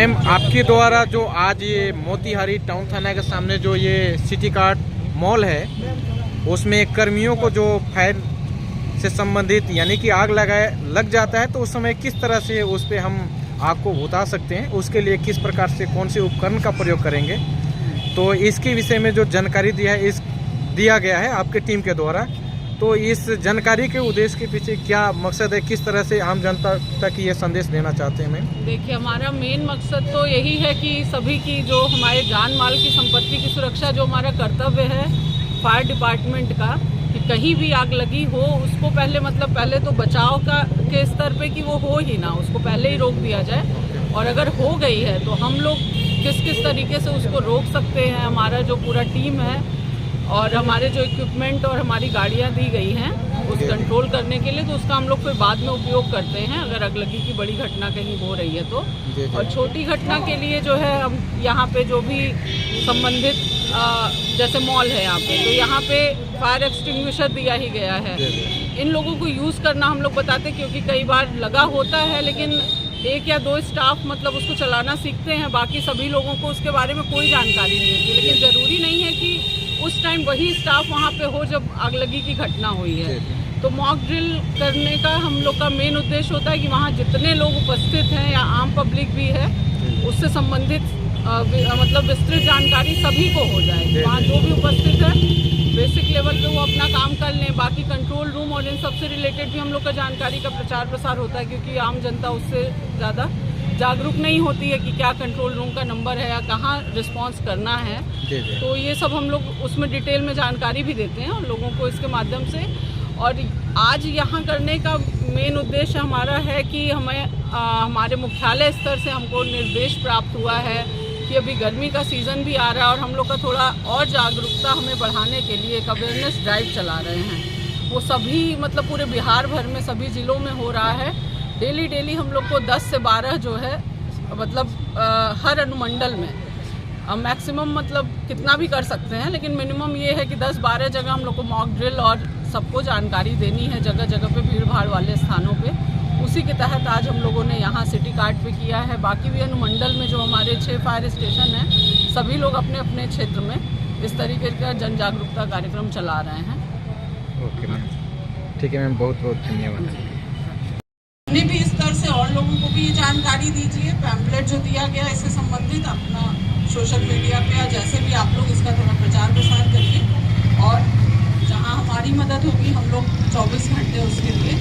Ma'am, आपके द्वारा जो आज ये मोतिहारी टाउन थाना के सामने जो ये सिटी कार्ट मॉल है, उसमें कर्मियों को जो फायर से संबंधित यानी कि आग लग जाता है, तो उस समय किस तरह से उस पर हम आग को बुझा सकते हैं, उसके लिए किस प्रकार से कौन से उपकरण का प्रयोग करेंगे, तो इसके विषय में जो जानकारी दिया गया है आपके टीम के द्वारा, तो इस जानकारी के उद्देश्य के पीछे क्या मकसद है, किस तरह से आम जनता तक ये संदेश देना चाहते हैं मैम? देखिए, हमारा मेन मकसद तो यही है कि सभी की जो हमारे जान माल की संपत्ति की सुरक्षा, जो हमारा कर्तव्य है फायर डिपार्टमेंट का, कि कहीं भी आग लगी हो उसको पहले तो बचाव के स्तर पे कि वो हो ही ना, उसको पहले ही रोक दिया जाए। और अगर हो गई है तो हम लोग किस तरीके से उसको रोक सकते हैं, हमारा जो पूरा टीम है और हमारे जो इक्विपमेंट और हमारी गाड़ियां दी गई हैं उस कंट्रोल करने के लिए, तो उसका हम लोग फिर बाद में उपयोग करते हैं अगर आगलगी की बड़ी घटना कहीं हो रही है तो। और छोटी घटना के लिए जो है हम यहाँ पे जो भी संबंधित जैसे मॉल है यहाँ पे, तो यहाँ पे फायर एक्सटिंग्विशर दिया ही गया है। इन लोगों को यूज़ करना हम लोग बताते हैं, क्योंकि कई बार लगा होता है लेकिन एक या दो स्टाफ मतलब उसको चलाना सीखते हैं, बाकी सभी लोगों को उसके बारे में कोई जानकारी नहीं होती। लेकिन ज़रूरी नहीं है कि उस टाइम वही स्टाफ वहाँ पे हो जब आगलगी की घटना हुई है। तो मॉक ड्रिल करने का हम लोग का मेन उद्देश्य होता है कि वहाँ जितने लोग उपस्थित हैं या आम पब्लिक भी है, उससे संबंधित मतलब विस्तृत जानकारी सभी को हो जाए। वहाँ जो भी उपस्थित है बेसिक लेवल पे वो अपना काम कर लें। बाकी कंट्रोल रूम और इन सबसे रिलेटेड भी हम लोग का जानकारी का प्रचार प्रसार होता है, क्योंकि आम जनता उससे ज़्यादा जागरूक नहीं होती है कि क्या कंट्रोल रूम का नंबर है या कहाँ रिस्पांस करना है। तो ये सब हम लोग उसमें डिटेल में जानकारी भी देते हैं और लोगों को इसके माध्यम से। और आज यहाँ करने का मेन उद्देश्य हमारा है कि हमें हमारे मुख्यालय स्तर से हमको निर्देश प्राप्त हुआ है कि अभी गर्मी का सीज़न भी आ रहा है और हम लोग का थोड़ा और जागरूकता हमें बढ़ाने के लिए एक अवेयरनेस ड्राइव चला रहे हैं। वो सभी मतलब पूरे बिहार भर में सभी ज़िलों में हो रहा है। डेली हम लोग को 10 से 12 जो है मतलब हर अनुमंडल में मैक्सिमम मतलब कितना भी कर सकते हैं, लेकिन मिनिमम ये है कि 10-12 जगह हम लोग को मॉक ड्रिल और सबको जानकारी देनी है जगह जगह पे, भीड़ भाड़ वाले स्थानों पे। उसी के तहत आज हम लोगों ने यहाँ सिटी कार्ट पे किया है। बाकी भी अनुमंडल में जो हमारे 6 फायर स्टेशन हैं, सभी लोग अपने अपने क्षेत्र में इस तरीके का जन जागरूकता कार्यक्रम चला रहे हैं। ओके मैम, ठीक है मैम, बहुत बहुत धन्यवाद। अपने भी स्तर से और लोगों को भी ये जानकारी दीजिए। पैम्पलेट जो दिया गया इससे संबंधित अपना सोशल मीडिया पे या जैसे भी आप लोग इसका थोड़ा प्रचार प्रसार करिए। और जहाँ हमारी मदद होगी हम लोग 24 घंटे उसके लिए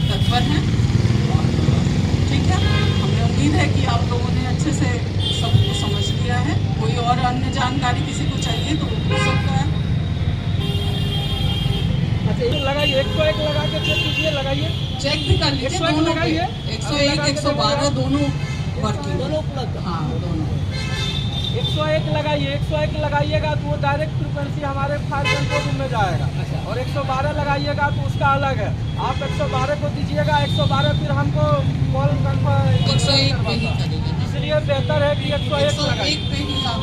तत्पर हैं। ठीक है, हमें उम्मीद है कि आप लोगों ने अच्छे से सब कुछ समझ लिया है। कोई और अन्य जानकारी किसी को चाहिए तो पूछ सकता है। लगाइए 101 लगा के चेक कीजिए, लगाइए, चेक भी कर लीजिए। दोनों लगाइए, 101 112 दोनों वर्किंग, दोनों उपलब्ध। हाँ, दोनों 101 लगाइए। 101 लगाइएगा तो वो डायरेक्ट फ्रिक्वेंसी हमारे फायर कंट्रोल रूम में जाएगा। और 112 लगाइएगा तो उसका अलग है। आप 112 को दीजिएगा, 112 फिर हमको कॉल कंफर्म 101 पे ही करेंगे। इसलिए बेहतर है कि 101 लगाइए। पे ही आप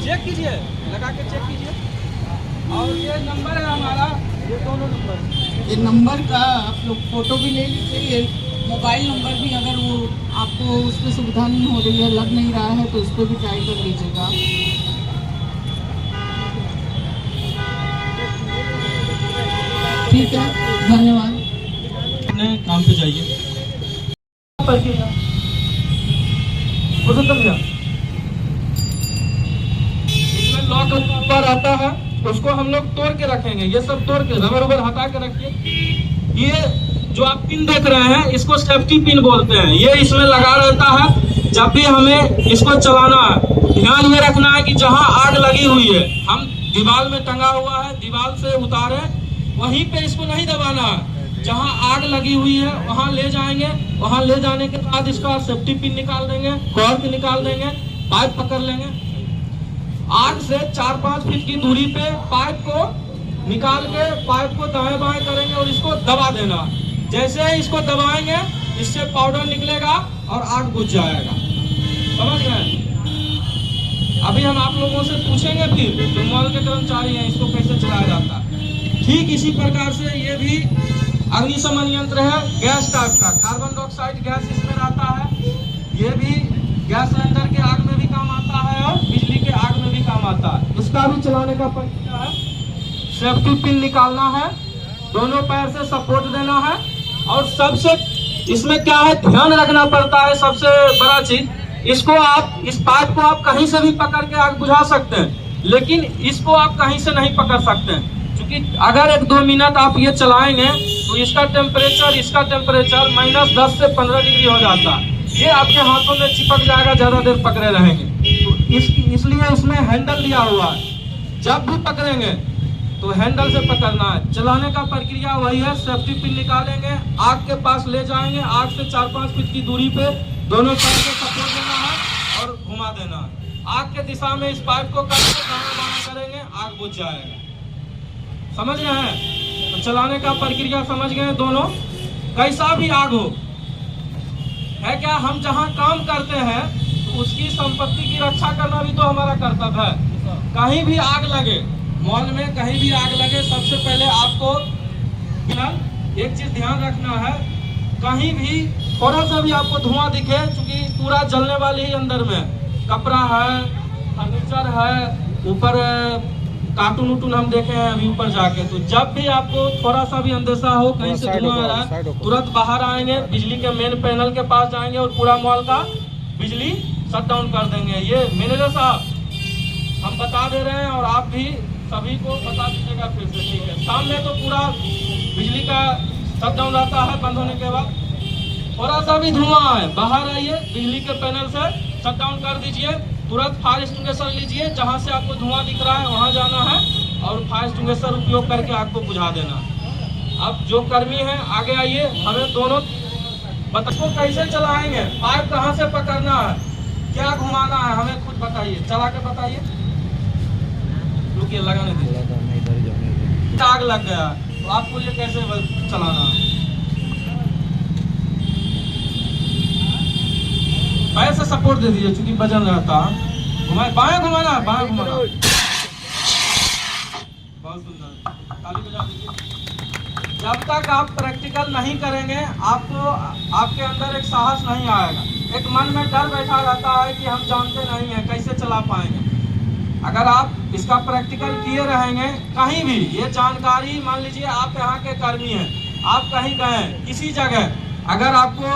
चेक कीजिए, लगा के चेक कीजिए। और ये नंबर है हमारा, ये दोनों नंबर, ये नंबर का आप लोग फोटो भी ले लीजिए। ये मोबाइल नंबर भी अगर वो आपको उस पर सुविधा नहीं हो रही है, लग नहीं रहा है, तो उस पर भी ट्राई कर लीजिएगा। ठीक है, धन्यवाद। अपने काम पे जाइए। इसमें लॉक पर आता है, उसको हम लोग तोड़ के रखेंगे। ये सब तोड़ के रबर हटा के रखिए। ये जो आप पिन देख रहे हैं इसको सेफ्टी पिन बोलते हैं। ये इसमें लगा रहता है जब भी हमें इसको चलाना है। ध्यान ये रखना है कि जहां आग लगी हुई है, हम दीवार में टंगा हुआ है, दीवार से उतारे, वहीं पे इसको नहीं दबाना है। जहां आग लगी हुई है वहां ले जाएंगे। वहां ले जाने के बाद इसका सेफ्टी पिन निकाल देंगे, कॉर्क निकाल देंगे, पाइप पकड़ लेंगे। आग से 4-5 फीट की दूरी पे पाइप को निकाल के पाइप को दाएं बाएं करेंगे और इसको दबा देना। जैसे ही इसको दबाएंगे इससे पाउडर निकलेगा और आग बुझ जाएगा। समझ गए? अभी हम आप लोगों से पूछेंगे फिर जो मॉल के कर्मचारी हैं इसको कैसे चलाया जाता है। ठीक इसी प्रकार से ये भी अग्निशमन यंत्र है, गैस टाइप का, कार्बन डाइऑक्साइड गैस इसमें रहता है। ये भी चलाने का प्रक्रिया है, सेफ्टी पिन निकालना है, दोनों पैर से सपोर्ट देना है, और सबसे इसमें क्या है ध्यान रखना पड़ता है, सबसे बड़ा चीज, इसको आप इस पार्ट को आप कहीं से भी पकड़ के आग बुझा सकते हैं, लेकिन इसको आप कहीं से नहीं पकड़ सकते हैं, क्योंकि अगर 1-2 मिनट आप ये चलाएंगे तो इसका टेम्परेचर -10 से 15 डिग्री हो जाता है। ये आपके हाथों में चिपक जाएगा, ज्यादा देर पकड़े रहेंगे। तो इसलिए इसमें हैंडल दिया हुआ है, जब भी पकड़ेंगे तो हैंडल से पकड़ना है। चलाने का प्रक्रिया वही है, सेफ्टी पिन निकालेंगे, आग के पास ले जाएंगे, आग से 4-5 फीट की दूरी पे दोनों पैर से सपोर्ट देना है और घुमा देना है। आग के दिशा में इस पाइप को करके दाना करेंगे, आग बुझ जाएगा। समझ गए हैं? तो चलाने का प्रक्रिया समझ गए दोनों। कैसा भी आग हो है क्या, हम जहाँ काम करते हैं तो उसकी संपत्ति की रक्षा करना भी तो हमारा कर्तव्य है। कहीं भी आग लगे, मॉल में कहीं भी आग लगे, सबसे पहले आपको एक चीज ध्यान रखना है, कहीं भी थोड़ा सा भी आपको धुआं दिखे, क्योंकि पूरा जलने वाले ही अंदर में कपड़ा है, फर्नीचर है, ऊपर कार्टून उटून हम देखे हैं अभी ऊपर जाके, तो जब भी आपको थोड़ा सा भी अंदेशा हो कहीं से धुआं आ रहा है, तुरंत बाहर आएंगे, बिजली के मेन पैनल के पास जाएंगे और पूरा मॉल का बिजली शट डाउन कर देंगे। ये मैनेजर साहब हम बता दे रहे हैं और आप भी सभी को बता दीजिएगा फिर से, ठीक है? शाम में तो पूरा बिजली का शट डाउन रहता है, बंद होने के बाद थोड़ा सा भी धुआं आए बाहर आइए, बिजली के पैनल से शट डाउन कर दीजिए, तुरंत फायर एक्सटिंग्विशर लीजिए, जहां से आपको धुआं दिख रहा है वहां जाना है और फायर एक्सटिंग्विशर उपयोग करके आग को बुझा देना। अब जो कर्मी है आगे आइए, हमें दोनों को कैसे चलाएंगे, पाइप कहां से पकड़ना है, क्या घुमाना है, हमें खुद बताइए, चला के बताइए। रुकिए, लगाने दीजिए। आग लग गया तो आपको ये कैसे चलाना है? पैर से सपोर्ट दे दीजिए, चूंकि वजन रहता है। घुमाए, बाएं घुमाना है, बाएं घुमाना। बहुत सुंदर, ताली बजा दीजिए। जब तक आप प्रैक्टिकल नहीं करेंगे आपको आपके अंदर एक साहस नहीं आएगा, एक मन में डर बैठा रहता है कि हम जानते नहीं हैं कैसे चला पाएंगे। अगर आप इसका प्रैक्टिकल किए रहेंगे, कहीं भी ये जानकारी, मान लीजिए आप यहाँ के कर्मी हैं, आप कहीं गए किसी जगह, अगर आपको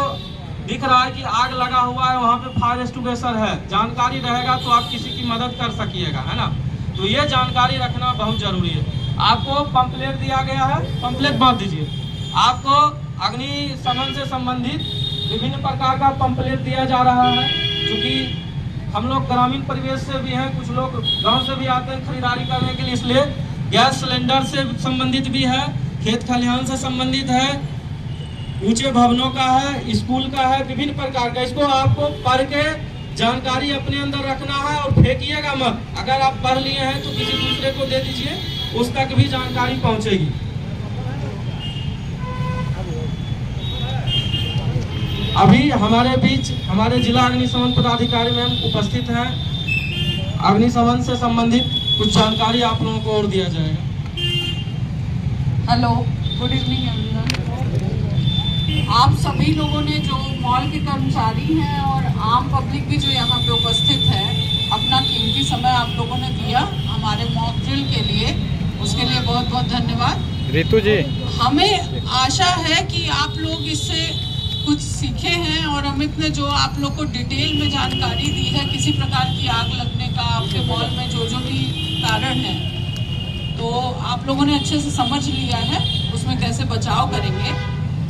दिख रहा है कि आग लगा हुआ है, वहाँ पे फायर एक्सटिंग्विशर है, जानकारी रहेगा तो आप किसी की मदद कर सकिएगा, है ना? तो ये जानकारी रखना बहुत जरूरी है। आपको पंपलेट दिया गया है, पंपलेट बांध दीजिए। आपको अग्निशमन से संबंधित विभिन्न प्रकार का पंपलेट दिया जा रहा है, क्योंकि हम लोग ग्रामीण परिवेश से भी हैं, कुछ लोग गांव से भी आते हैं खरीदारी करने के लिए, इसलिए गैस सिलेंडर से संबंधित भी है, खेत खलिहान से संबंधित है, ऊंचे भवनों का है, स्कूल का है, विभिन्न प्रकार का। इसको आपको पढ़ के जानकारी अपने अंदर रखना है और फेंकिएगा मत। अगर आप पढ़ लिए हैं तो किसी दूसरे को दे दीजिए, उस तक भी जानकारी पहुंचेगी। अभी हमारे बीच हमारे जिला अग्निशमन पदाधिकारी मैम उपस्थित हैं, अग्निशमन से संबंधित कुछ जानकारी आप लोगों को और दिया जाएगा। Hello, good evening everyone. आप सभी लोगों ने, जो मॉल के कर्मचारी हैं और आम पब्लिक भी जो यहाँ पे उपस्थित है, अपना कीमती समय आप लोगों ने दिया हमारे मॉक ड्रिल के लिए, उसके लिए बहुत बहुत धन्यवाद। रितु जी, हमें आशा है कि आप लोग इससे कुछ सीखे हैं और अमित ने जो आप लोग को डिटेल में जानकारी दी है किसी प्रकार की आग लगने का आपके मॉल में जो जो भी कारण है, तो आप लोगों ने अच्छे से समझ लिया है उसमें कैसे बचाव करेंगे।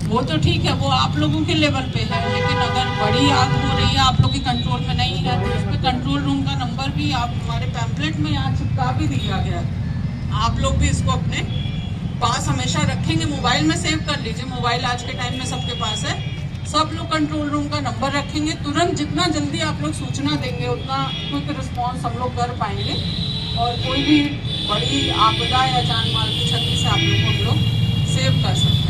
वो तो ठीक है, वो आप लोगों के लेवल पे है, लेकिन अगर बड़ी आग हो रही है, आप लोग के कंट्रोल में नहीं है, तो उस पर कंट्रोल रूम का नंबर भी आप हमारे पैम्पलेट में यहाँ चिपका भी दिया गया है। आप लोग भी इसको अपने पास हमेशा रखेंगे, मोबाइल में सेव कर लीजिए, मोबाइल आज के टाइम में सबके पास है। सब लोग कंट्रोल रूम का नंबर रखेंगे, तुरंत जितना जल्दी आप लोग सूचना देंगे उतना क्विक रिस्पॉन्स हम लोग कर पाएंगे और कोई भी बड़ी आपदा या जान माल की क्षति से आप लोग को हम लोग सेव कर सकते हैं।